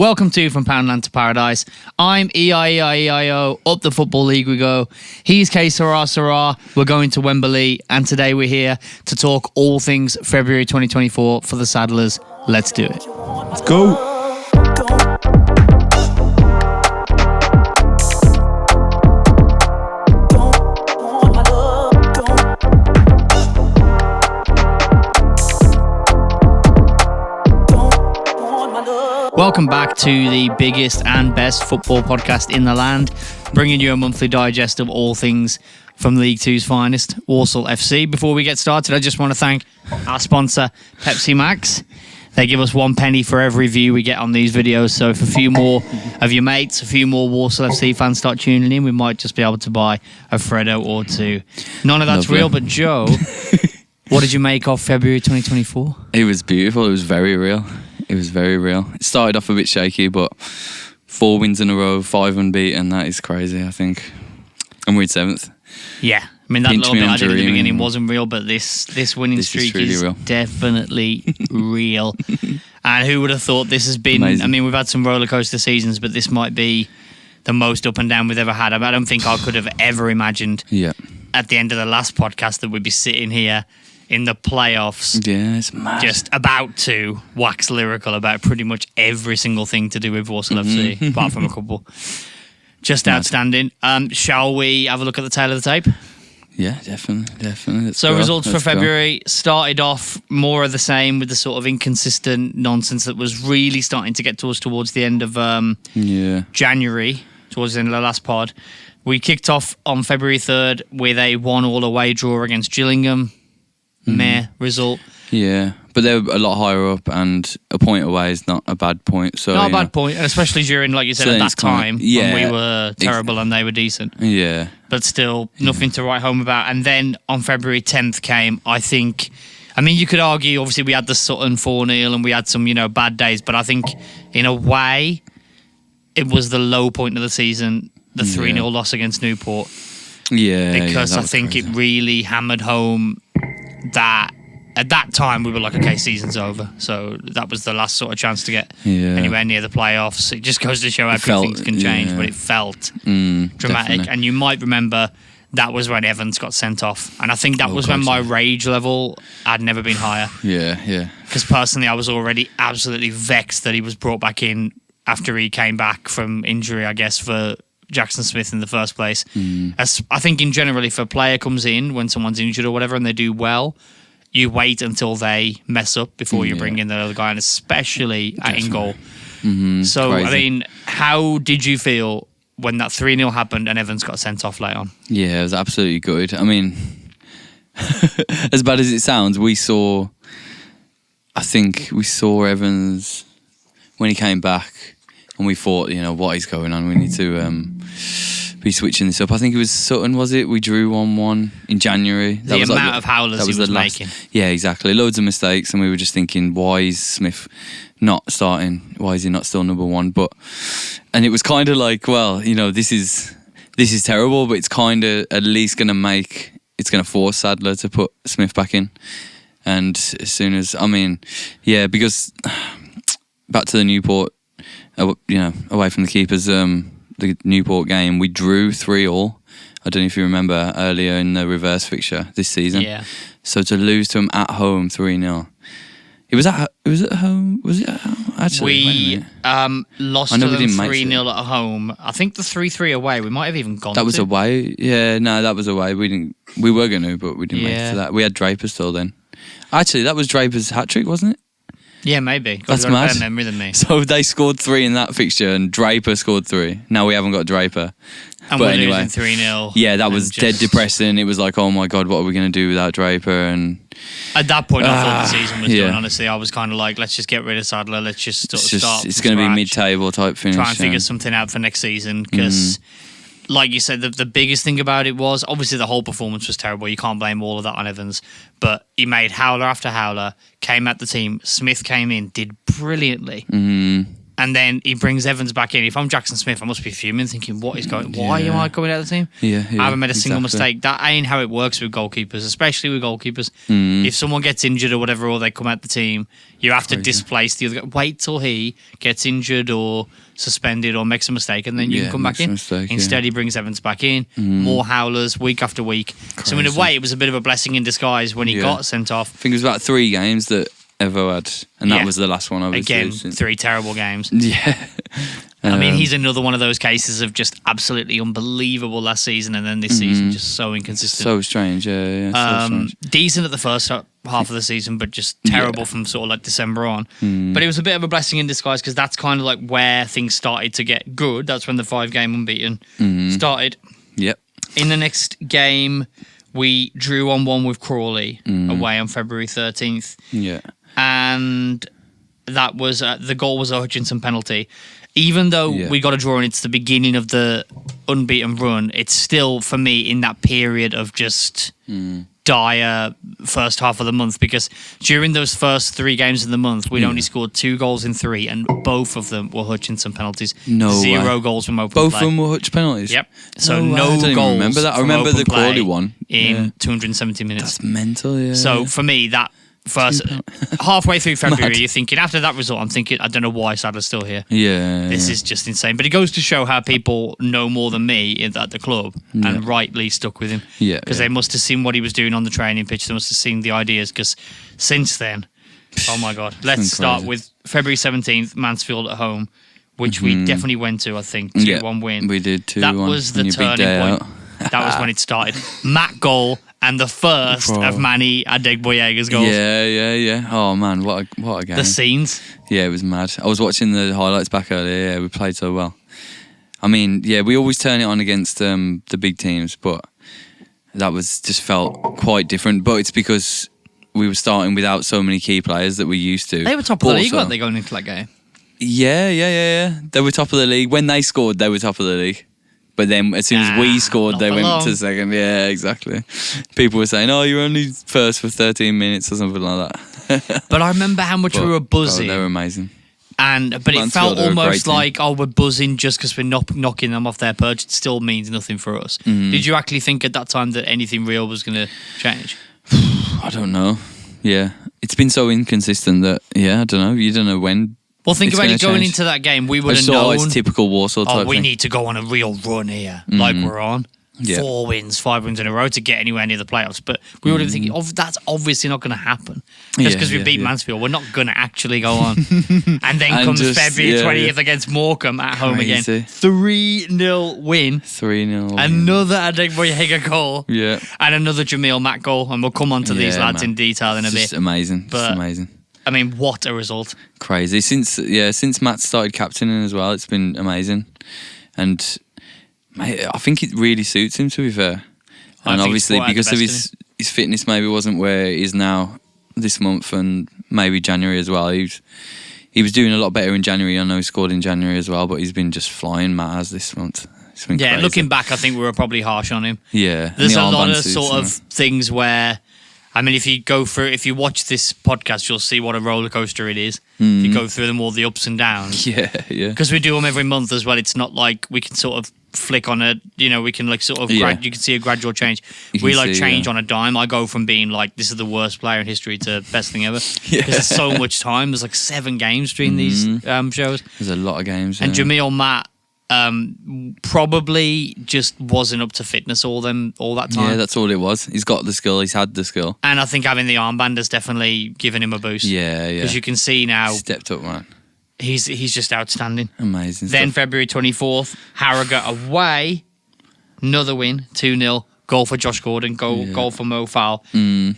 Welcome to From Poundland to Paradise. I'm EIEIEIO, up the Football League we go. He's K Sarah Sarah. We're going to Wembley, and today we're here to talk all things February 2024 for the Sadlers. Let's do it. Let's go. Welcome back to the biggest and best football podcast in the land, bringing you a monthly digest of all things from League Two's finest, Walsall FC. Before we get started, I just want to thank our sponsor, Pepsi Max. They give us 1 penny for every view we get on these videos, so if a few more of your mates, a few more Walsall FC fans start tuning in, we might just be able to buy a Freddo or two. None of that's Lovely. real, but Joe, what did you make of February 2024? It was beautiful. It was very real. It started off a bit shaky, but 4 wins in a row, 5 unbeaten. That is crazy, I think. And we're in 7th. Yeah. I mean, that Pinch little me bit on I did at the dreaming. beginning wasn't real, but this winning streak really is real. definitely real. And who would have thought this has been... Amazing. I mean, we've had some roller coaster seasons, but this might be the most up and down we've ever had. I don't think I could have ever imagined at the end of the last podcast that we'd be sitting here in the playoffs, Yeah, it's mad. just about to wax lyrical about pretty much every single thing to do with Walsall FC, apart from a couple. Just Mad. outstanding. Shall we have a look at the tail of the tape? Yeah, definitely. Let's So go. results for Let's go. February started off more of the same with the sort of inconsistent nonsense that was really starting to get to us towards the end of Yeah. January, towards the end of the last pod. We kicked off on February 3rd with a 1-1 away draw against Gillingham. Meh result. Yeah. But they're a lot higher up, and a point away is not a bad point. So Not a you bad know. point, and especially during, like you said, So at that it's kind time of- yeah, when we were terrible and they were decent. Yeah. But still, nothing to write home about. And then on February 10th came, I mean, you could argue, obviously, we had the Sutton 4-0 and we had some, bad days, but I think, in a way, it was the low point of the season, the 3-0 loss against Newport. Yeah. Because that I was think crazy. it really hammered home that at that time we were like, okay, season's over. So that was the last sort of chance to get anywhere near the playoffs. It just goes to show how quick things can change, but it felt dramatic. Definitely. And you might remember that was when Evans got sent off. And I think that was when my rage level had never been higher. Yeah. Because personally, I was already absolutely vexed that he was brought back in after he came back from injury, I guess, for Jackson Smith in the first place. As I think in general, if a player comes in when someone's injured or whatever and they do well, you wait until they mess up before you bring in the other guy, and especially in goal. So, Crazy. I mean, how did you feel when that 3-0 happened and Evans got sent off late on? Yeah, it was absolutely good. I mean, as bad as it sounds, we saw Evans when he came back, and we thought, what is going on? We need to be switching this up. I think it was Sutton, was it? We drew 1-1 in January. The amount of howlers he was making. Yeah, exactly. Loads of mistakes, and we were just thinking, why is Smith not starting? Why is he not still number one? And it was kind of like, well, this is terrible, but it's kind of at least going to force Sadler to put Smith back in. And as soon as, because back to the Newport, away from the keepers, the Newport game, we drew 3-3. I don't know if you remember earlier in the reverse fixture this season. Yeah. So to lose to them at home 3-0. It was at home. Was it at home? Actually, We lost I know to we them didn't make 3-0 at home. I think the 3-3 away, we might have even gone that was to. away. Yeah, no, that was away. We were going to, but we didn't make it to that. We had Draper still then. Actually, that was Draper's hat-trick, wasn't it? Yeah, maybe. That's You've got a mad. better memory than me. So they scored 3 in that fixture, and Draper scored 3. Now we haven't got Draper. And But we're anyway, losing 3-0. Yeah, that was and dead just- depressing. It was like, oh my God, what are we going to do without Draper? And At that point, I thought the season was yeah. done. Honestly, I was kind of like, let's just get rid of Sadler. Let's just start. it's from going to be scratch, mid-table type finish. try and figure yeah. something out for next season. Because, like you said, the biggest thing about it was obviously the whole performance was terrible. You can't blame all of that on Evans. But he made howler after howler, came at the team. Smith came in, did brilliantly. And then he brings Evans back in. If I'm Jackson Smith, I must be fuming, thinking, "What is going? Why am I coming out of the team? I haven't made a single mistake." That ain't how it works with goalkeepers, especially with goalkeepers. If someone gets injured or whatever, or they come out the team, you have to displace the other guy. Wait till he gets injured or suspended or makes a mistake, and then you can come back in. Instead, he brings Evans back in. More howlers week after week. So in a way, it was a bit of a blessing in disguise when he got sent off. I think it was about 3 games that Evo had, and that was the last one, obviously. Again, 3 terrible games. Yeah. I mean, he's another one of those cases of just absolutely unbelievable last season, and then this season just so inconsistent. So strange, so strange. Decent at the first half of the season, but just terrible from sort of like December on. But it was a bit of a blessing in disguise because that's kind of like where things started to get good. That's when the 5-game unbeaten started. Yep. In the next game, we drew 1-1 with Crawley away on February 13th. Yeah. And that was the goal was a Hutchinson penalty. Even though we got a draw and it's the beginning of the unbeaten run, it's still, for me, in that period of just dire first half of the month, because during those first 3 games of the month, we'd only scored 2 goals in 3, and both of them were Hutchinson penalties. No 0 goals from open both play. of them were Hutch penalties? Yep. So no no I don't goals. remember that. I from remember open the Crawley play one. in 270 minutes. That's mental, So for me, that first halfway through February, you're thinking, after that result, I'm thinking, I don't know why Sadler's still here. This is just insane. But it goes to show how people know more than me at the club and rightly stuck with him. Because they must have seen what he was doing on the training pitch. They must have seen the ideas, because since then, oh my God. Let's start with February 17th, Mansfield at home, which we definitely went to, I think, 2-1 win. We did 2-1. That was the turning point. That was when it started. Matt goal. And the first of Manny Adegboyega's goals. Yeah. Oh man, what a game. The scenes. Yeah, it was mad. I was watching the highlights back earlier. Yeah, we played so well. I mean, we always turn it on against the big teams, but that was just felt quite different. But it's because we were starting without so many key players that we used to. They were top of the league, weren't they, going into that game? Yeah. They were top of the league. When they scored, they were top of the league. But then as soon as we scored, they went to second. Yeah, exactly. People were saying, "Oh, you're only first for 13 minutes or something like that." But I remember how much we were buzzing. They were amazing. But it felt almost like, we're buzzing just because we're not knocking them off their perch. It still means nothing for us. Did you actually think at that time that anything real was going to change? I don't know. Yeah. It's been so inconsistent that, I don't know. You don't know when. Well, think about it, going into that game, we would have known. It's typical Walsall type we thing. need to go on a real run here, like we're on. 4 wins, 5 wins in a row to get anywhere near the playoffs. But we would have thinking, that's obviously not going to happen. Just because we beat Mansfield, we're not going to actually go on. And then comes February 20th against Morecambe at home again. 3-0 win. 3-0. Another Adegboyega goal. Yeah. And another Jamil Matt goal. And we'll come on to these lads in detail in a bit. It's amazing. It's amazing. I mean, what a result. Crazy. Since Matt started captaining as well, it's been amazing. And mate, I think it really suits him, to be fair. And obviously because of his fitness maybe wasn't where he is now this month, and maybe January as well. He was doing a lot better in January. I know he scored in January as well, but he's been just flying, Matt has, this month. It's been crazy. Looking back, I think we were probably harsh on him. Yeah. There's a lot of sort of things where, I mean, if you watch this podcast, you'll see what a roller coaster it is. If you go through them, all the ups and downs. Yeah. Because we do them every month as well. It's not like we can sort of flick on we can like sort of, you can see a gradual change. We change on a dime. I go from being like, this is the worst player in history to best thing ever. Because there's so much time. There's like 7 games between these shows. There's a lot of games. And Jamil Matt, probably just wasn't up to fitness all that time. Yeah, that's all it was. He's got the skill. He's had the skill. And I think having the armband has definitely given him a boost. Yeah. Because you can see now, stepped up, man. He's just outstanding. Amazing. Then stuff. February 24th, Harrogate away, another win, 2-0. Goal for Josh Gordon, goal for Mo Fowl,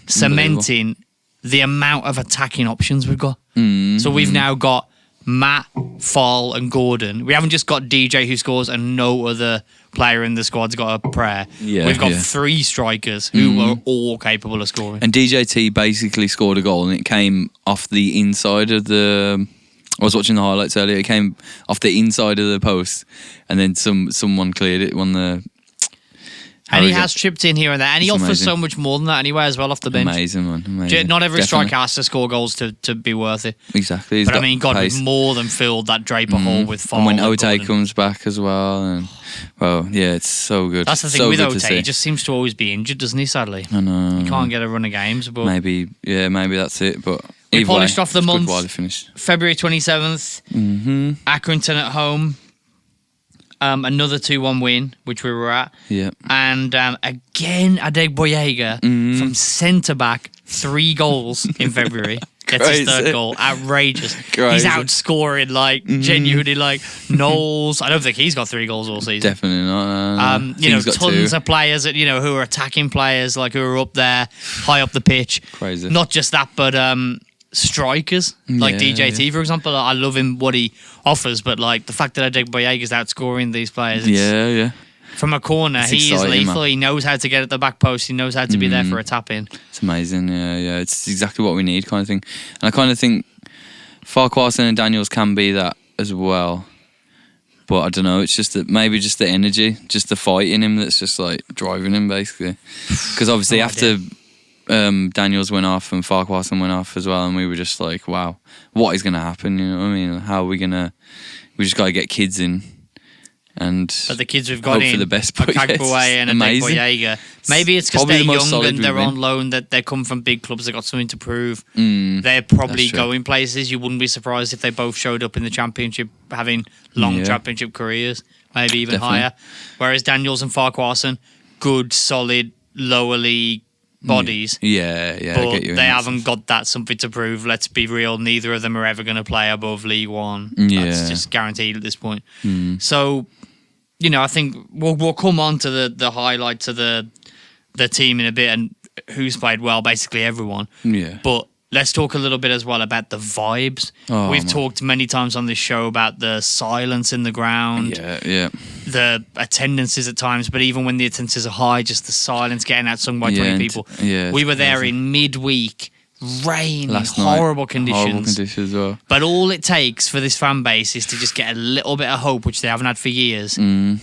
cementing the amount of attacking options we've got. So we've now got Matt, Fall and Gordon. We haven't just got DJ who scores and no other player in the squad's got a prayer. We've got 3 strikers who are all capable of scoring. And DJT basically scored a goal, and it came off the inside of the... I was watching the highlights earlier. It came off the inside of the post, and then someone cleared it on the And he has chipped in here and there, and he offers amazing. so much more than that anyway as well off the bench. Amazing, man. Amazing. Not every Definitely. striker has to score goals to be worth it. Exactly. He's But I got mean, God, pace. we've more than filled that Draper hole with far. And when Ote comes back as well, and well, yeah, it's so good. That's the thing so with good to Ote, see. he just seems to always be injured, doesn't he? Sadly, I know. he can't get a run of games. But maybe that's it. But we either polished way, off the it's good month. while it finished. February 27th, Accrington at home. Another 2-1 win, which we were at. Yeah. And again, Adegboyega from centre back, 3 goals in February. Gets his Crazy. 3rd goal. Outrageous. Crazy. He's outscoring, like, genuinely, like, Knowles. I don't think he's got 3 goals all season. Definitely not. Tons of players that, who are attacking players, like, who are up there, high up the pitch. Crazy. Not just that, but strikers, like Yeah, DJT, for example. I love him, what he offers, but, like, the fact that Adegboyega's outscoring these players. Yeah. From a corner, It's he is exciting, lethal. man. He knows how to get at the back post. He knows how to be there for a tap in. It's amazing. Yeah. It's exactly what we need, kind of thing. And I kind of think Farquharson and Daniels can be that as well. But I don't know. It's just that maybe just the energy, just the fight in him that's just like driving him, basically. Because obviously after Daniels went off and Farquharson went off as well, and we were just like, wow, what is going to happen? You know what I mean? How are we going to... We just got to get kids in. But the kids we've got hope in, for the best, but yeah, it's Kagbaway and amazing. Adegboyega. Maybe it's because Probably they're the most young solid and they're we've on been. loan, that they come from big clubs, they've got something to prove. They're probably That's true. going places. You wouldn't be surprised if they both showed up in the Championship having long Championship careers, maybe even Definitely. higher. Whereas Daniels and Farquharson, good, solid, lower league bodies. Yeah, I But get you. they haven't got that something to prove. Let's be real. Neither of them are ever going to play above League One. Yeah. That's just guaranteed at this point. So, I think we'll come on to the highlights of the team in a bit and who's played well, basically everyone. Yeah. But let's talk a little bit as well about the vibes. Oh, We've man. talked many times on this show about the silence in the ground, Yeah. the attendances at times, but even when the attendances are high, just the silence getting outsung by 20 and- people. yeah, We it's were there crazy. in midweek, rain, Last night, horrible conditions. Horrible conditions as well. But all it takes for this fan base is to just get a little bit of hope, which they haven't had for years. And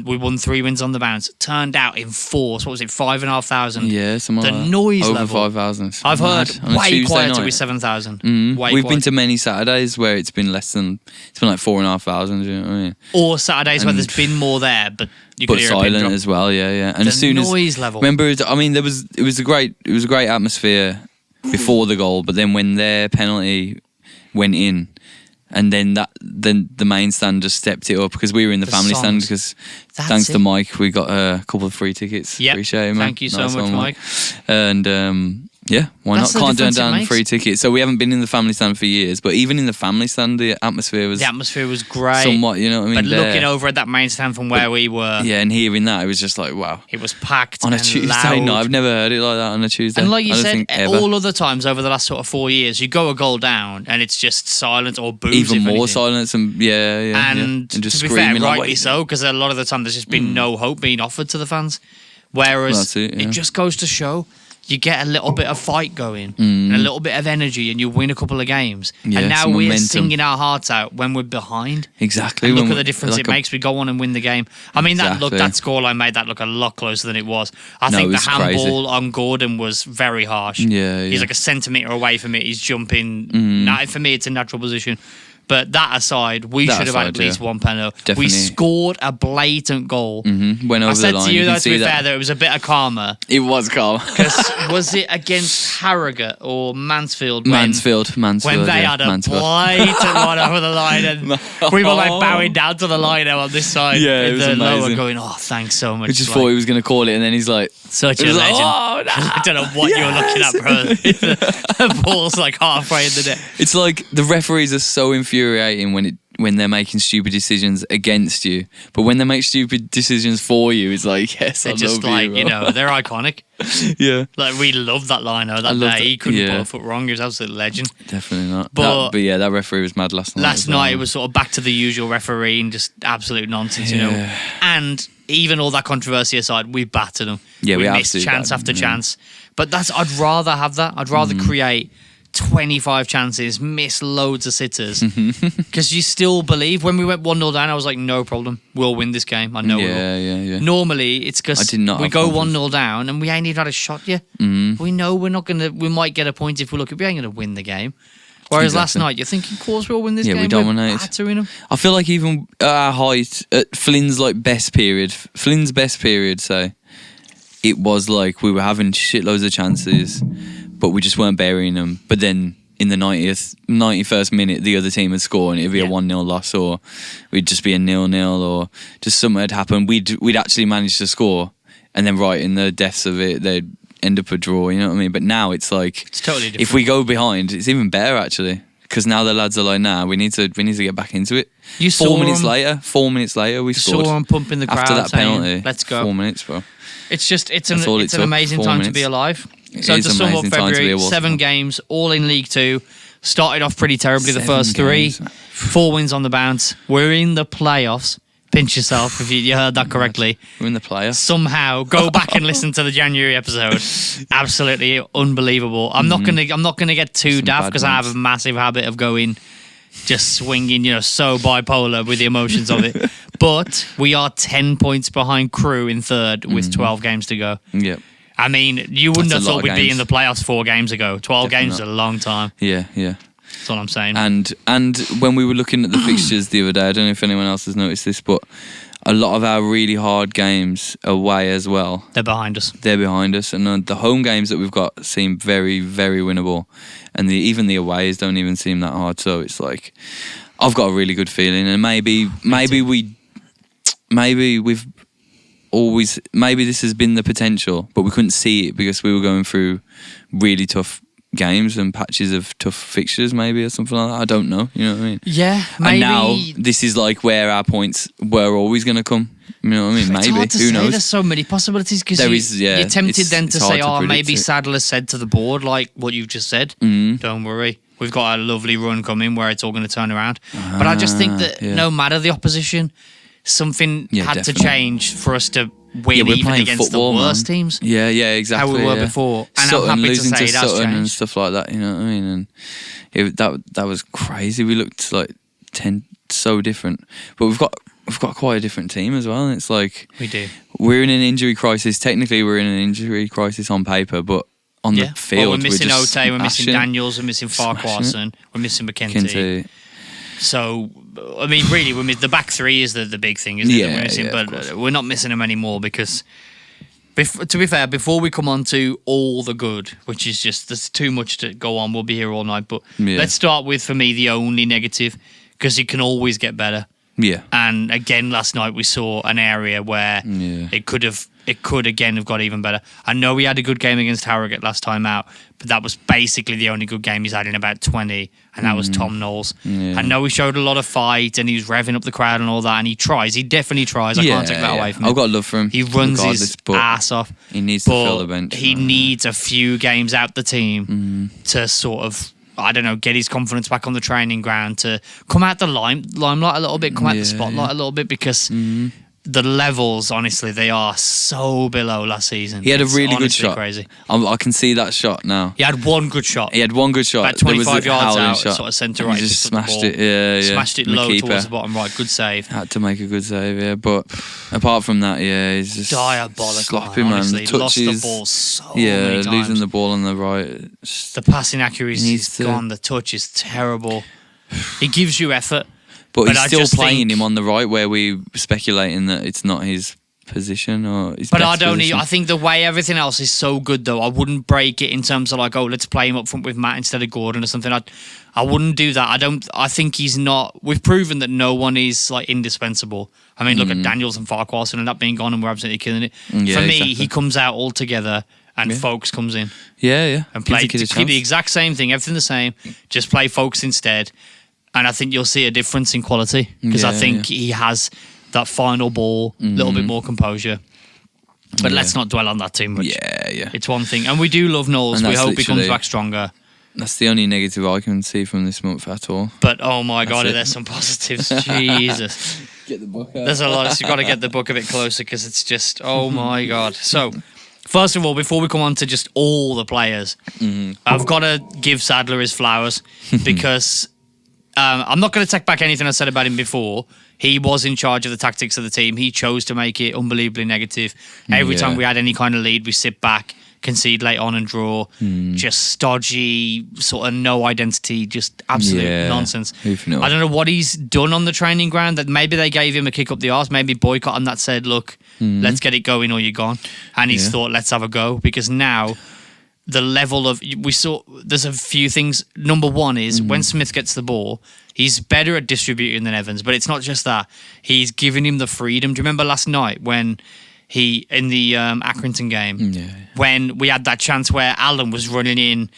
we won 3 wins on the bounce. Turned out in force. What was it, 5,500? Yeah, something The like that. noise Over level. 5,000. I've heard On a way Tuesday quieter night. with 7,000. Way We've been quieter. to many Saturdays where it's been less than, it's been like 4,500. You know what I mean? Or Saturdays where And- there's been more there, but you But could hear a pin silent drop. as well. Yeah. And The as soon noise as level. remember, I mean, it was a great atmosphere before the goal, but then when their penalty went in, and then the main stand just stepped it up because we were in the family stand songs. because That's thanks to it. Mike we got a couple of free tickets. Yep. Appreciate it, man. Thank you so Nice much, one, Mike. And yeah, why That's not? the Can't turn difference it down makes. free tickets. So we haven't been in the family stand for years, but even in the family stand, the atmosphere was The atmosphere was great. somewhat, you know what I mean? But there. looking over at that main stand from where we were, Yeah, and hearing that, it was just like, wow. it was packed On a and Tuesday loud. night, I've never heard it like that on a Tuesday. And like you I don't said, think ever. all other times over the last sort of 4 years, you go a goal down and it's just silent or boos. Even if more anything. silence and yeah. And just to be fair, screaming like, rightly "Wait." so, because a lot of the time there's just been no hope being offered to the fans. Whereas Well, that's it, yeah. just goes to show you get a little bit of fight going and a little bit of energy and you win a couple of games. Yeah, and now some we're momentum. singing our hearts out when we're behind. Exactly. And look when at the we- difference like it makes. We go on and win the game. I mean, that Exactly. scoreline made that look a lot closer than it was. I No, think it the was handball on Gordon was very harsh. Yeah. He's like a centimetre away from it. He's jumping. For me, it's a natural position. But that aside, we That should have had at aside, least yeah. one penalty. Definitely. We scored a blatant goal. Went over I said the line. to you, can though, to see be that. fair, that it was a bit of karma. It was calm. Because was it against Harrogate or Mansfield? When Mansfield. they yeah, had a Mansfield. blatant one over the line and we were like bowing down to the line now on this side. Yeah, it in was the lower amazing. going, oh, thanks so much. We just Like, thought he was going to call it, and then he's like, such it a was like, legend. oh, no. I don't know what you were looking at, bro. The ball's like halfway in the net. It's like the referees are so infuriating when they're making stupid decisions against you, but when they make stupid decisions for you, it's like, yes, They're I just love like, you, bro. they're iconic. Yeah, Like, we loved that line that loved day. it. He couldn't Yeah. put a foot wrong. He was absolute legend. definitely not. But- But yeah, that referee was mad last night. Last as well. night it was sort of back to the usual refereeing, just absolute nonsense, you know. Yeah. And even all that controversy aside, we battered them. Yeah, we missed absolutely chance battered after them, yeah. chance. But I'd rather have that. I'd rather create 25 chances, missed loads of sitters. Because you still believe. When we went 1-0 down, I was like, no problem. We'll win this game. I know we will. Yeah. Normally, it's because we go 1-0 down and we ain't even had a shot yet. We know we're not going to... We might get a point if we look. We ain't going to win the game. Whereas last night, you're thinking, of course we'll win this game. We dominated. We're battering them. I feel like even at our height, at Flynn's best period, say, it was like we were having shitloads of chances, but we just weren't burying them. But then in the 91st minute, the other team would score and it'd be a 1-0 loss, or we'd just be a 0-0, or just something had happened. We'd actually managed to score, and then right in the depths of it, they'd end up a draw, you know what I mean? But now it's like, it's totally different. If we go behind, it's even better actually, because now the lads are like, nah, we need to get back into it. 4 minutes later, we scored. Saw them pumping the crowd after that saying, penalty. Let's go. 4 minutes, bro. It's just it's an amazing time to be alive. So to sum up February, 7 games, all in League 2. Started off pretty terribly the first 3. 4 wins on the bounce. We're in the playoffs. Pinch yourself if you heard that correctly. We're in the playoffs. Somehow go back and listen to the January episode. Absolutely unbelievable. I'm not gonna get too daft because I have a massive habit of going just swinging, so bipolar with the emotions of it. But we are 10 points behind Crew in third with 12 games to go. Yep. I mean, you wouldn't have thought we'd be in the playoffs 4 games ago. 12 games is a long time. Yeah. That's all I'm saying. And when we were looking at the fixtures the other day, I don't know if anyone else has noticed this, but a lot of our really hard games away as well. They're behind us. And the home games that we've got seem very, very winnable. And even the aways don't even seem that hard. So it's like, I've got a really good feeling. And maybe this has been the potential, but we couldn't see it because we were going through really tough games and patches of tough fixtures, maybe, or something like that. I don't know. You know what I mean? Yeah, maybe. And now this is like where our points were always going to come. You know what I mean? It's maybe. hard to Who say. knows? There's so many possibilities because you're tempted then to say, maybe Sadler said to the board, like what you've just said, don't worry. We've got a lovely run coming where it's all going to turn around. But I just think that no matter the opposition, something had to change for us to win even against the worst teams. Yeah, exactly. How we were before. And Sutton, I'm happy losing to say to that's Sutton changed. and stuff like that, you know what I mean? And that was crazy. We looked like so different. But we've got quite a different team as well. And it's like... We do. We're in an injury crisis. Technically, we're in an injury crisis on paper, but on the field, we're missing just Ote, we're missing smashing. Daniels, we're missing Farquharson, we're missing McKenty. So, I mean, really, the back 3 is the big thing, isn't it? That we're missing, but we're not missing them anymore because, to be fair, before we come on to all the good, which is just, there's too much to go on, we'll be here all night, but let's start with, for me, the only negative, because it can always get better. Yeah. And again, last night we saw an area where it could again have got even better. I know we had a good game against Harrogate last time out, but that was basically the only good game he's had in about 20, and that was Tom Knowles. I know he showed a lot of fight and he was revving up the crowd and all that, and he definitely tries. I can't take that away from him. I've got love for him. He runs his ass off. He needs to fill the bench. He needs a few games out the team to sort of, I don't know, get his confidence back on the training ground, to come out the limelight a little bit, come out the spotlight a little bit, because the levels, honestly, they are so below last season. He had a really good shot. Crazy. I can see that shot now. He had one good shot. About 25 yards out, sort of centre right. He just smashed it. Yeah. Smashed it low towards the bottom right. Good save. Had to make a good save, yeah. But apart from that, he's just diabolical. Sloppy, man. Honestly, The lost touches, the ball so many times. losing the ball on the right. The passing accuracy is gone. The touch is terrible. He gives you effort. But he's still playing him on the right, where we're speculating that it's not his position or his best position. I think the way everything else is so good, though, I wouldn't break it in terms of like, let's play him up front with Matt instead of Gordon or something. I wouldn't do that. I think he's not. We've proven that no one is like indispensable. I mean, look at Daniels and Farquharson and that being gone, and we're absolutely killing it. For me, he comes out all together. And Folks comes in. Yeah. And keep the exact same thing, everything the same. Just play Folks instead. And I think you'll see a difference in quality because I think he has that final ball, a little bit more composure. But let's not dwell on that too much. Yeah. It's one thing. And we do love Knowles. We hope he comes back stronger. That's the only negative I can see from this month at all. But oh my God, there's some positives. Jesus. Get the book out. There's a lot. You've got to get the book a bit closer because it's just, oh my God. So, First of all, before we come on to just all the players, I've got to give Sadler his flowers because I'm not going to take back anything I said about him before. He was in charge of the tactics of the team. He chose to make it unbelievably negative. Every time we had any kind of lead, we sit back, concede late on and draw. Just stodgy, sort of no identity, just absolute nonsense. I don't know what he's done on the training ground. That maybe they gave him a kick up the arse, maybe boycott him that said, look, let's get it going or you're gone. And he's thought, let's have a go. Because now the level of, there's a few things. Number one is when Smith gets the ball, he's better at distributing than Evans. But it's not just that. He's giving him the freedom. Do you remember last night when in the Accrington game, when we had that chance where Alan was running in?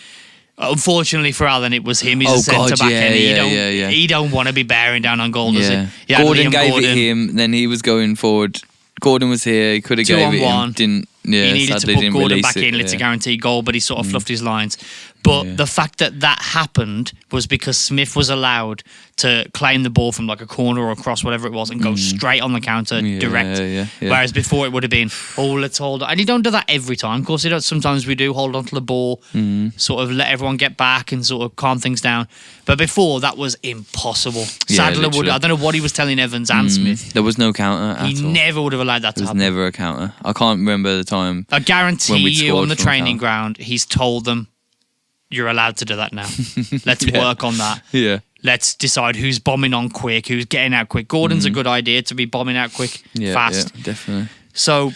Unfortunately for Alan, it was him. He's a centre back, and he don't want to be bearing down on goal, does he? Gordon gave it him. Then he was going forward. Gordon was here. He could have gave it him. Didn't. Yeah, he needed to put Gordon back in to guarantee goal, but he sort of fluffed his lines. But the fact that happened was because Smith was allowed to claim the ball from like a corner or a cross, whatever it was, and go straight on the counter direct. Whereas before it would have been, let's hold on. And he don't do that every time. Of course, he does. Sometimes we do hold on to the ball, sort of let everyone get back and sort of calm things down. But before, that was impossible. Sadler would, I don't know what he was telling Evans and Smith. There was no counter at all. He never would have allowed that to happen. There was never a counter. I can't remember the time. I guarantee you on the training ground, he's told them, you're allowed to do that now. Let's work on that. Yeah. Let's decide who's bombing on quick, who's getting out quick. Gordon's a good idea to be bombing out quick, fast. Yeah, definitely. So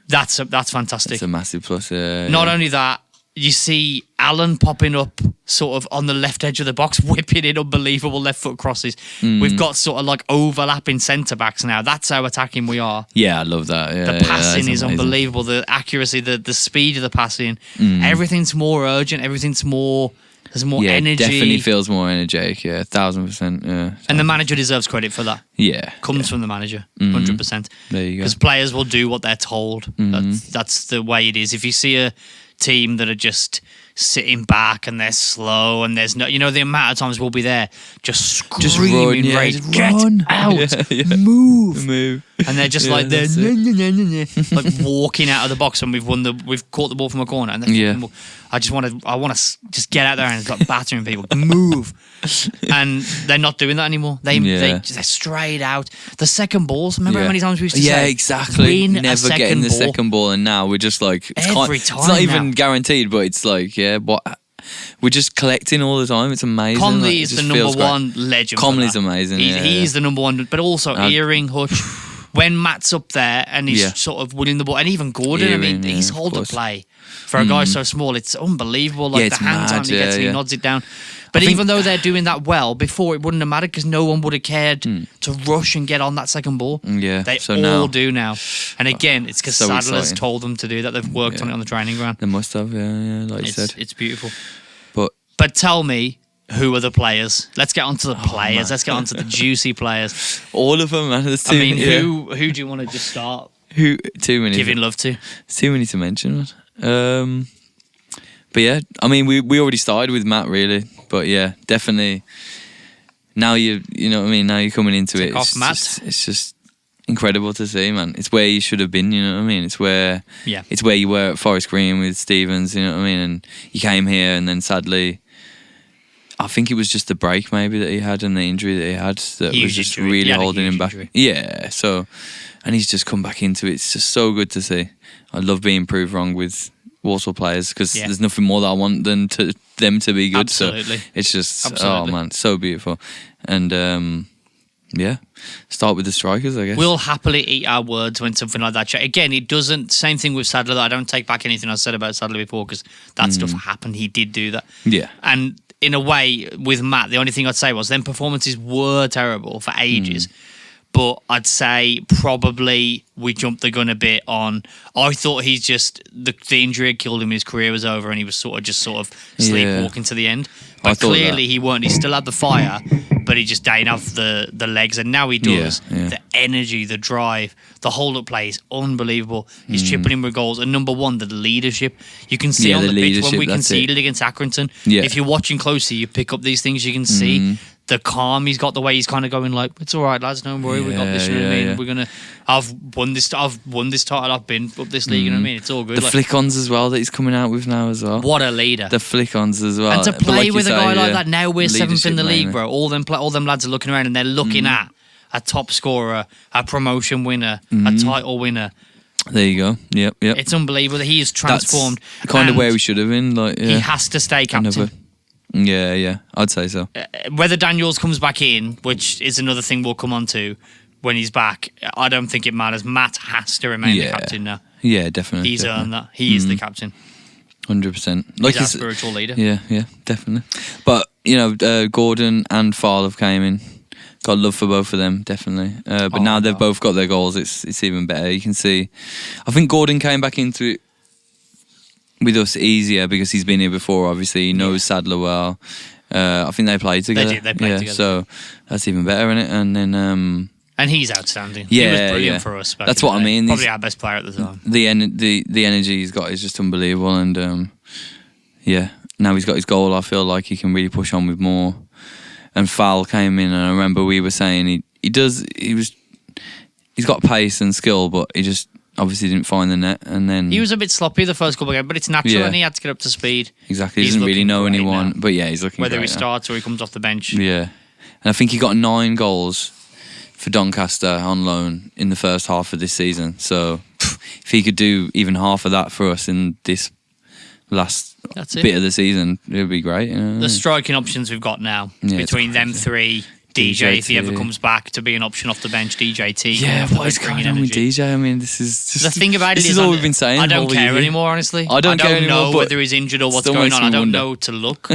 that's fantastic. It's a massive plus. Not only that, you see Alan popping up sort of on the left edge of the box, whipping in unbelievable left foot crosses. We've got sort of like overlapping centre backs now. That's how attacking we are. Yeah, I love that. Yeah, the passing is unbelievable. The accuracy, the speed of the passing. Everything's more urgent. There's more energy. Definitely feels more energetic. Yeah, 1,000%. Yeah. And the manager deserves credit for that. Yeah. Comes from the manager, 100%. There you go. Because players will do what they're told. That's the way it is. If you see a team that are just sitting back and they're slow and there's no, the amount of times we'll be there just screaming, get out, move. And they're just like they're like walking out of the box, and we've caught the ball from a corner, and I want to just get out there and start battering people, move. And they're not doing that anymore. They're straight out. The second balls, remember how many times we used to say, exactly, never getting the second ball, and now we're just like every time. It's not even guaranteed, but it's like what we're just collecting all the time. It's amazing. Conley is the number one legend. Conley's amazing. He's the number one, but also Earring, Hutch. When Matt's up there and he's sort of winning the ball, and even Gordon, his hold of play for a guy so small, it's unbelievable. Like the hand time he gets and he nods it down. But even though they're doing that well, before it wouldn't have mattered because no one would have cared to rush and get on that second ball. Yeah, they all do now. And again, it's because Sadler's told them to do that. They've worked on it on the training ground. They must have, like you said. It's beautiful. But tell me, who are the players? Let's get onto the players. Let's get onto the juicy players. All of them, man. Who do you want to just start? Too many. Giving love to. Too many to mention. But yeah, I mean, we already started with Matt, really. But yeah, definitely. Now you know what I mean. Now you're coming into it. It's just incredible to see, man. It's where you should have been. You know what I mean. It's where you were at Forest Green with Stevens. You know what I mean. And you came here, and then sadly, I think it was just the break maybe that he had and the injury that he had that was just really holding him back. Yeah. So, and he's just come back into it. It's just so good to see. I love being proved wrong with Walsall players because there's nothing more that I want than them to be good. Absolutely. So it's just oh man, so beautiful. And start with the strikers, I guess. We'll happily eat our words when something like that. Again, it doesn't. Same thing with Sadler. I don't take back anything I said about Sadler before because that stuff happened. He did do that. Yeah. And in a way, with Matt, the only thing I'd say was them performances were terrible for ages. But I'd say probably we jumped the gun a bit on. I thought he's just the injury had killed him. His career was over, and he was sort of sleepwalking to the end. But clearly he weren't. He still had the fire, but he just didn't have the legs. And now he does. The energy, the drive, the hold-up play is unbelievable. He's chipping in with goals. And number one, the leadership. You can see on the pitch when we conceded against Accrington. If you're watching closely, you pick up these things. You can see the calm he's got, the way he's kind of going like, it's all right, lads, don't worry, we got this. You know what I mean? Yeah. We're gonna. I've won this title. I've been up this league. You know what I mean? It's all good. The flick-ons as well that he's coming out with now as well. What a leader! The flick-ons as well. And to play with a guy like that, now we're leadership, 7th in the league, mainly. bro. All them lads are looking around and they're looking at a top scorer, a promotion winner, a title winner. There you go. Yep. It's unbelievable that he is transformed. That's kind of And where we should have been. Like, he has to stay captain. Yeah, I'd say so. Whether Daniels comes back in, which is another thing we'll come on to when he's back, I don't think it matters. Matt has to remain the captain now. Yeah, definitely. He's earned that. He is the captain. 100%. Like He's our spiritual leader. Yeah, definitely. But, Gordon and Farl have came in. Got love for both of them, definitely. But now they've both got their goals. It's even better. You can see. I think Gordon came back into it with us easier because he's been here before, obviously. He knows Sadler well. I think they played together. They played together. So that's even better, isn't it? And then... and he's outstanding. Yeah, he was brilliant for us. That's what I mean. Probably our best player at the time. The energy he's got is just unbelievable. And now he's got his goal. I feel like he can really push on with more. And Fowl came in, and I remember we were saying he's got pace and skill, but he just obviously didn't find the net. And then he was a bit sloppy the first couple of games, but it's natural, and he had to get up to speed. Exactly, he doesn't really know anyone, now. but yeah, he's looking whether great he now. starts or he comes off the bench. Yeah, and I think he got 9 goals for Doncaster on loan in the first half of this season. So if he could do even half of that for us in this last bit of the season, it would be great. The striking options we've got now between them three, DJ if he ever comes back to be an option off the bench, DJT. Yeah, what is going on with DJ? I mean, this is just... The thing about it this is all we've been saying. I don't care anymore, honestly. I don't care know anymore, whether he's injured or what's going on. I don't know to look.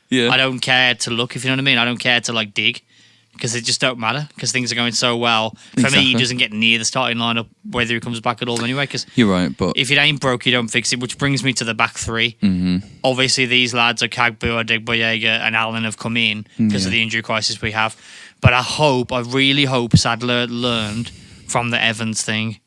Yeah. I don't care to look, if you know what I mean. I don't care to dig. Because it just don't matter, because things are going so well. For me, he doesn't get near the starting lineup, whether he comes back at all anyway. Because you're right, but if it ain't broke, you don't fix it. Which brings me to the back three. Obviously, these lads are Kagbu, Adegboyega, and Allen have come in because of the injury crisis we have. But I really hope Sadler learned from the Evans thing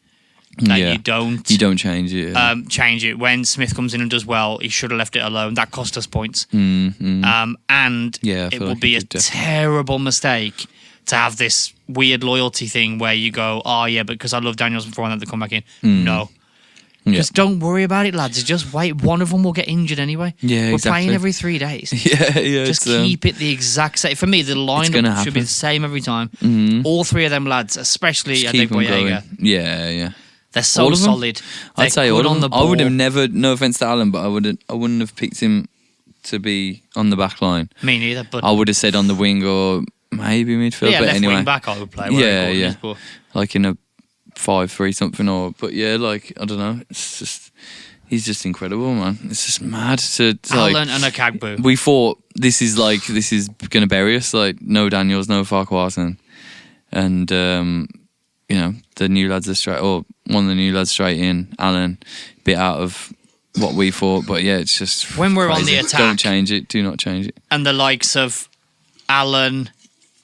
that you don't change it. Change it when Smith comes in and does well. He should have left it alone. That cost us points. And it would be a terrible mistake to have this weird loyalty thing where you go, but because I love Daniels before I want them to come back in. No. Just don't worry about it, lads. Just wait. One of them will get injured anyway. Yeah, We're playing every 3 days. Yeah. Just keep it the exact same. For me, the lineup should be the same every time. All 3 of them lads, especially Adegboyega. Yeah. They're so solid. I'd say all on the ball. I would have never. No offense to Alan, but I wouldn't have picked him to be on the back line. Me neither. But I would have said on the wing or maybe midfield. Yeah, but left anyway, wing back I would play. Yeah. Like in a 5-3 something I don't know. It's just he's just incredible, man. It's just mad to Alan and Akagbu. We thought this is gonna bury us. Like no Daniels, no Farquharson, and the new lads are one of the new lads straight in. Alan, bit out of what we thought, but yeah, it's just when we're crazy. on the attack. Don't change it. Do not change it. And the likes of Alan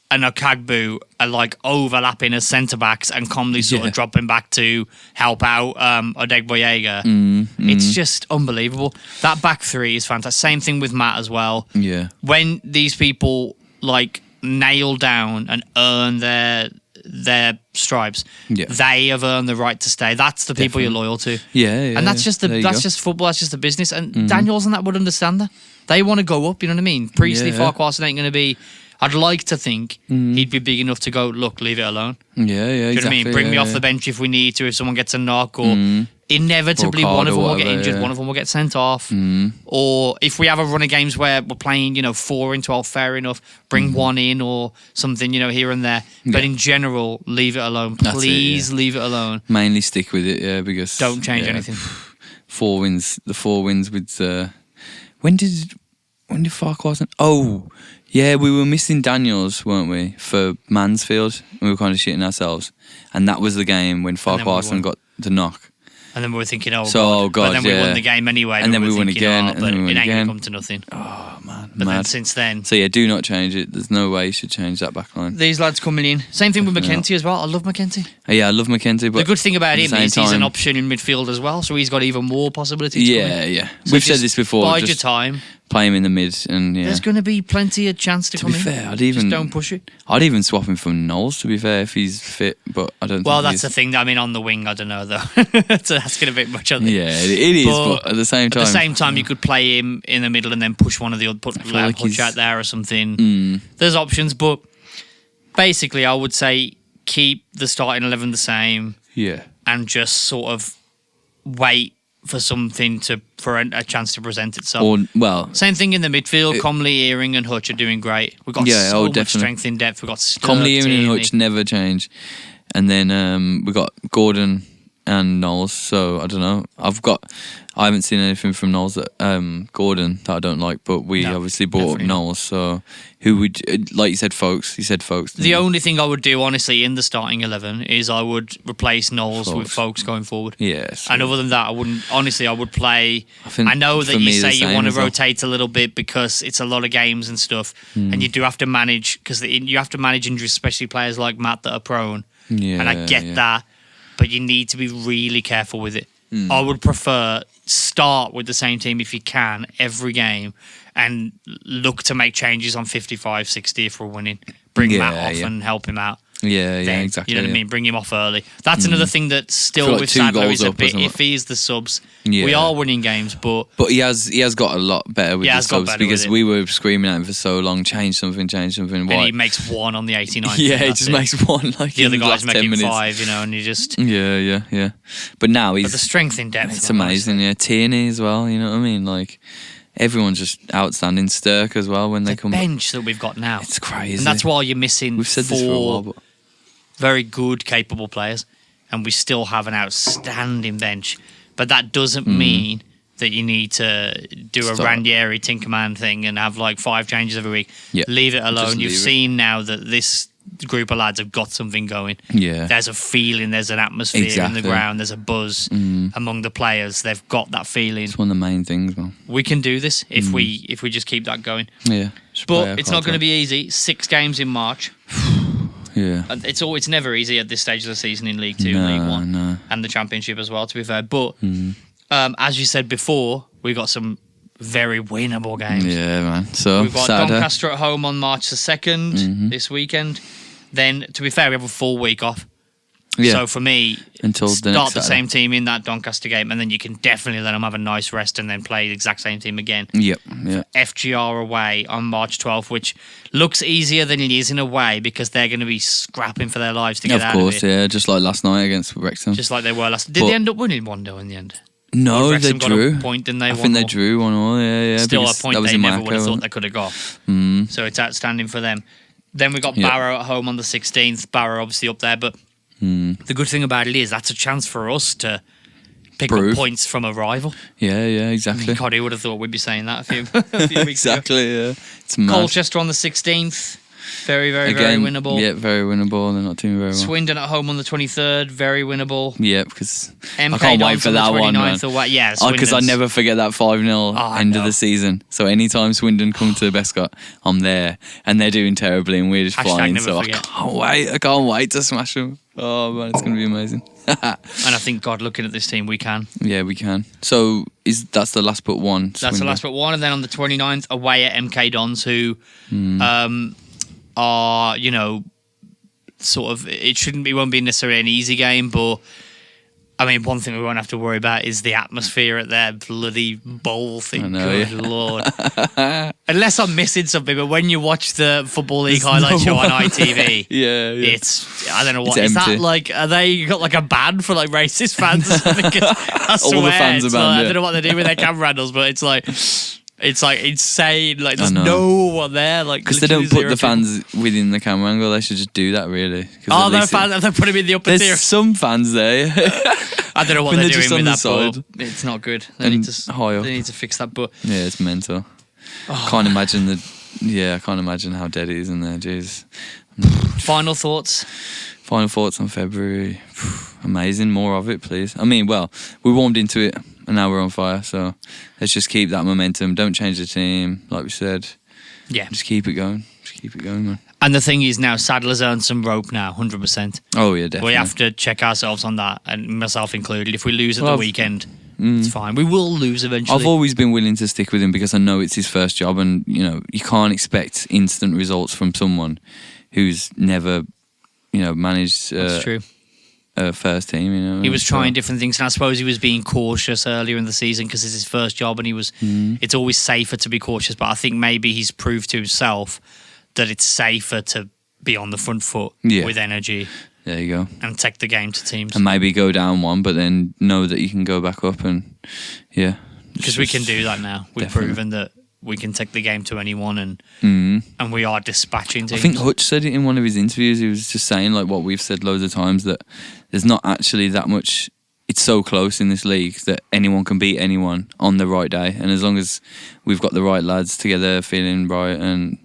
and Okagbu are overlapping as centre backs, and Comley sort of dropping back to help out Adegboyega. It's just unbelievable. That back 3 is fantastic. Same thing with Matt as well. Yeah. When these people nail down and earn their stripes, they have earned the right to stay. That's the people you're loyal to. Yeah. And that's just just football. That's just the business. And Daniels and that would understand that. They want to go up. You know what I mean? Priestley, Farquharson ain't going to be. I'd like to think he'd be big enough to go, look, leave it alone. Yeah, Do you know what I mean? Bring me off the bench if we need to, if someone gets a knock, or inevitably one of them will get injured, one of them will get sent off. Or if we have a run of games where we're playing, 4 in 12, fair enough, bring one in or something, here and there. But in general, leave it alone. Please leave it alone. Mainly stick with it, because... Don't change anything. 4 wins. The 4 wins with... When did Farquharson... Oh... Yeah, we were missing Daniels, weren't we, for Mansfield? We were kind of shitting ourselves. And that was the game when Farquharson got the knock. And then we were thinking, God. But then we won the game anyway. And then we won again. But it ain't going to come to nothing. Oh, man. But then since then... So, do not change it. There's no way you should change that back line. These lads coming in. Same thing with McKenzie as well. I love McKenzie. Yeah, I love McKenzie. But the good thing about him is he's an option in midfield as well. So he's got even more possibilities. Yeah. So we've said this before. Bide your time. play him in the mid, and There's going to be plenty of chance to come be in. fair, Just don't push it. I'd even swap him for Knowles, to be fair, if he's fit, but I don't. Well, think that's the thing. I mean, on the wing, I don't know though. So that's going to be much. I think. Yeah, it is, but at the same time, you could play him in the middle and then push one of the other, put like Hutch out there or something. There's options, but basically, I would say keep the starting 11 the same. Yeah, and just sort of wait for something for a chance to present itself. Same thing in the midfield. Comley, Earing, and Hutch are doing great. We've got so much strength in depth. We've got Comley, Earing, and Hutch never change, and then we've got Gordon and Knowles. So I don't know. I haven't seen anything from Knowles Gordon that I don't like, but we obviously bought up Knowles. So who would, like you said, Folks? You said Folks. The only thing I would do, honestly, in the starting 11 is I would replace Knowles with Folks going forward. Yes. And other than that, I wouldn't. Honestly, I would play. I know that you say you want to rotate a little bit because it's a lot of games and stuff, and you do have to manage because you have to manage injuries, especially players like Matt that are prone. Yeah. And I get that, but you need to be really careful with it. I would prefer start with the same team if you can every game and look to make changes on 55, 60 if we're winning. Bring Matt off and help him out. Yeah, exactly. You know what I mean? Bring him off early. That's another thing that still with Sadler is a bit iffy is the subs. Yeah. We are winning games, but he has got a lot better with the subs because we were screaming at him for so long, change something. And he makes one on the 89th. Yeah, he just makes one. Like the other guys making 10 5, you know, and you just... Yeah. But now the strength in depth. It's amazing, yeah. Tierney as well, you know what I mean? Like... Everyone's just outstanding. Sturk as well when they come. The bench that we've got now. It's crazy. And that's why you're missing We've said this for a while, but... very good, capable players. And we still have an outstanding bench. But that doesn't mean that you need to do a Ranieri Tinkerman thing and have like 5 changes every week. Yeah. Leave it alone. You've seen now that this group of lads have got something going. Yeah. There's a feeling, there's an atmosphere in the ground, there's a buzz among the players. They've got that feeling. It's one of the main things, man. We can do this if we just keep that going. Yeah. But it's not going to be easy. 6 games in March. Yeah. It's never easy at this stage of the season in League 2, League 1 and the Championship as well, to be fair. But as you said before, we've got some very winnable games. Yeah, man. So we've got Doncaster at home on March the 2nd this weekend. Then, to be fair, we have a full week off. Yeah. So for me, start the same team in that Doncaster game, and then you can definitely let them have a nice rest and then play the exact same team again. Yep. FGR away on March 12th, which looks easier than it is in a way because they're going to be scrapping for their lives to get out of it. Of course, yeah. Just like last night against Wrexham. Just like they were last. Did they end up winning 1-0 in the end? No, they drew. Got a point, didn't they? I think they drew 1-0. Yeah. Still a point they never would have thought they could have got. So it's outstanding for them. Then we got Barrow at home on the 16th. Barrow obviously up there, but the good thing about it is that's a chance for us to pick up points from a rival. Yeah, exactly. God, who would have thought we'd be saying that a few weeks ago? Exactly, yeah. It's mad. Colchester on the 16th. Very winnable. Yeah, very winnable. They're not doing very well. Swindon at home on the 23rd. Very winnable. Yeah, because MK I can't wait for that one, man. Yeah, because I never forget that 5-0 end of the season. So anytime Swindon come to Bescott, I'm there. And they're doing terribly and we're just flying. So I can't wait to smash them. Oh, man, it's going to be amazing. And I think, God, looking at this team, we can. Yeah, we can. So that's the last but one. That's the last but one. And then on the 29th, away at MK Dons, who... are, you know, sort of, it won't be necessarily an easy game, but I mean, one thing we won't have to worry about is the atmosphere at their bloody bowl thing. Good Lord. Unless I'm missing something, but when you watch the Football League highlight show on ITV, it's, I don't know what, is that like, are they got like a ban for like racist fans or something? I swear, all the fans are banned, I don't know what they do with their camera handles, but it's like insane. Like there's no one there. Like because they don't put the fans within the camera angle. They should just do that really. Oh, they're fans. They put them in the upper tier. There's some fans there. I don't know what they're doing with that, but it's not good. They need to fix that. But yeah, it's mental. Can't imagine I can't imagine how dead it is in there. Jeez. Final thoughts. Final thoughts on February. Amazing. More of it, please. I mean, well, we warmed into it. And now we're on fire, so let's just keep that momentum. Don't change the team, like we said. Yeah. Just keep it going. Just keep it going, man. And the thing is now, Sadler's earned some rope now, 100%. Oh, yeah, definitely. We have to check ourselves on that, and myself included. If we lose at the weekend, It's fine. We will lose eventually. I've always been willing to stick with him because I know it's his first job, and you can't expect instant results from someone who's never, managed. That's true. First team, He was trying different things, and I suppose he was being cautious earlier in the season because it's his first job, and it's always safer to be cautious. But I think maybe he's proved to himself that it's safer to be on the front foot with energy. There you go. And take the game to teams. And maybe go down one, but then know that you can go back up, and because we can do that now. We've proven that we can take the game to anyone, and we are dispatching teams. I think Hutch said it in one of his interviews. He was just saying, like what we've said loads of times, that there's not actually that much. It's so close in this league that anyone can beat anyone on the right day, and as long as we've got the right lads together, feeling right, and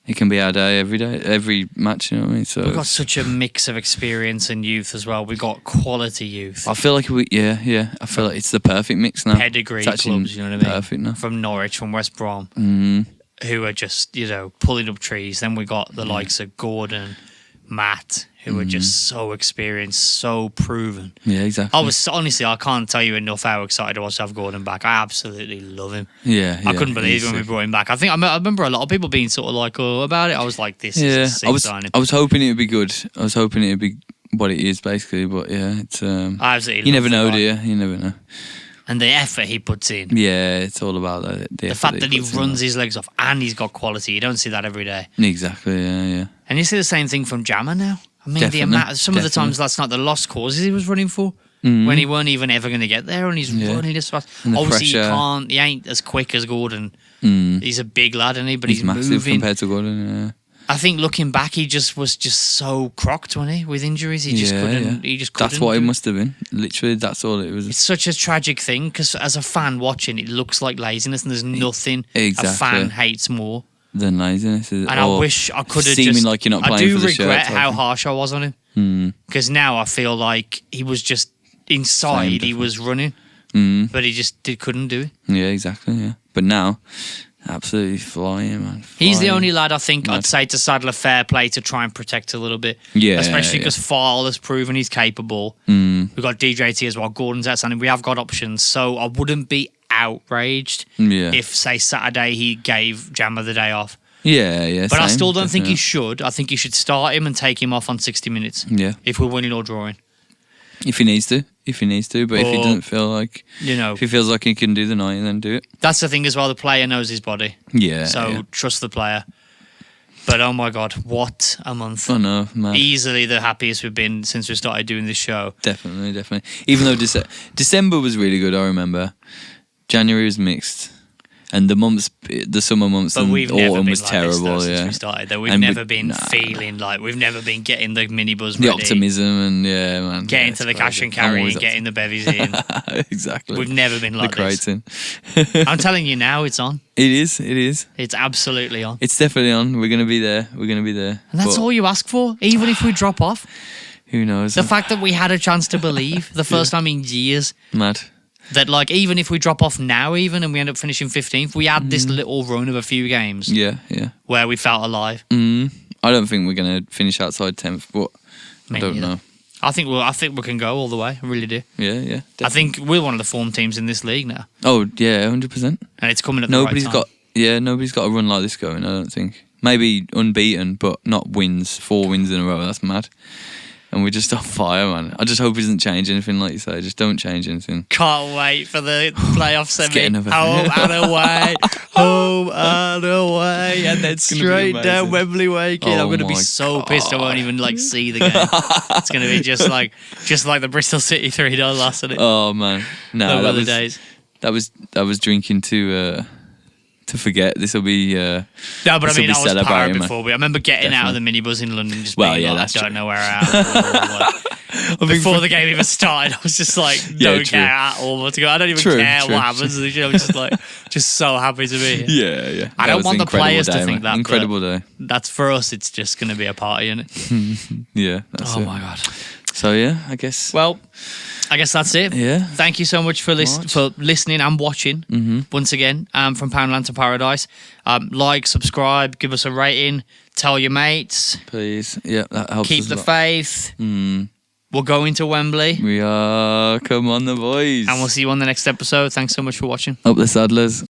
it can be our day, every match. You know what I mean? So we've got such a mix of experience and youth as well. We've got quality youth. I feel like I feel like it's the perfect mix now. Pedigree clubs, you know what I mean? Perfect now. From Norwich, from West Brom, who are just pulling up trees. Then we got the likes of Gordon, Matt, who are just so experienced, so proven. Yeah, exactly. I can't tell you enough how excited I was to have Gordon back. I absolutely love him. Yeah, I couldn't believe when we brought him back. I remember a lot of people being sort of like, "Oh," about it. I was like, "This is a sick signing." I was hoping it would be good. I was hoping it would be what it is, basically. But yeah, it's. You never know, do you? You never know. And the effort he puts in. Yeah, it's all about that. The fact that he runs his legs off and he's got quality. You don't see that every day. Exactly. Yeah. And you see the same thing from Jammer now. I mean, some of the times that's not the lost causes he was running for when he weren't even ever going to get there, and he's running as fast. Obviously, he ain't as quick as Gordon. He's a big lad, isn't he? But he's massive moving compared to Gordon. Yeah. I think looking back, he was just so crocked, wasn't he? With injuries, he just couldn't. He just couldn't. That's what it must have been. Literally, that's all it was. It's such a tragic thing because as a fan watching, it looks like laziness, and there's nothing a fan hates more than laziness. And I wish I could have seeming like you're not playing for the shirt. I do regret how harsh I was on him because now I feel like he was just inside. He was running, but he just couldn't do it. Yeah, exactly. Yeah, but now. Absolutely flying, man. He's the only lad I think I'd say to Sadler fair play to try and protect a little bit. Yeah. Especially because Farl has proven he's capable. We've got DJT as well. Gordon's outstanding. We have got options. So I wouldn't be outraged if, say, Saturday he gave Jammer the day off. Yeah. But I still don't think he should. I think you should start him and take him off on 60 minutes. Yeah. If we're winning or drawing. If he needs to. But if he doesn't feel like, if he feels like he can do the 90, then do it. That's the thing as well. The player knows his body. Yeah. So trust the player. But oh my God, what a month. I know, man. Easily the happiest we've been since we started doing this show. Definitely. Even though December was really good, I remember. January was mixed. And the summer months and autumn was terrible. Since we started, though we've never been feeling like we've never been getting the minibus ready. The optimism and man, getting to the cash and carry and getting the bevies in. Exactly. We've never been like this. I'm telling you now, it's on. It is. It's absolutely on. It's definitely on. We're gonna be there. And that's all you ask for, even if we drop off. Who knows? The fact that we had a chance to believe the first time in years. Mad. That even if we drop off now and we end up finishing 15th, we had this little run of a few games. Yeah. Where we felt alive. I don't think we're going to finish outside 10th, but I don't know. I think we can go all the way. I really do. Yeah. Definitely. I think we're one of the form teams in this league now. Oh, yeah, 100%. And it's coming at the right time. Nobody's got a run like this going, I don't think. Maybe unbeaten, but not wins. 4 wins in a row. That's mad. And we're just on fire, man. I just hope he doesn't change anything, like you say. Just don't change anything. Can't wait for the playoff semi. Home and away. And then straight down Wembley Way. I'm going to be so pissed I won't even see the game. It's going to be just like the Bristol City 3-0 last night. Oh, man. No, that was days. That was drinking to forget. This will be. No, but I mean, I was paranoid before. I remember getting out of the minibus in London, just being I don't know where I am. Before the game even started, I was just like, don't care at all what to go. I don't even care what happens. I'm just so happy to be here. Yeah. I don't want the players to think that. Incredible day. That's for us. It's just going to be a party, isn't it? Yeah. That's it. My God. So yeah, I guess. Well, I guess that's it. Yeah. Thank you so much for listening and watching. Once again, from Poundland to Paradise. Like, subscribe, give us a rating, tell your mates. Please. Yeah, that helps. Keep the faith. We're going to Wembley. We are. Come on, the boys. And we'll see you on the next episode. Thanks so much for watching. Up the Sadlers.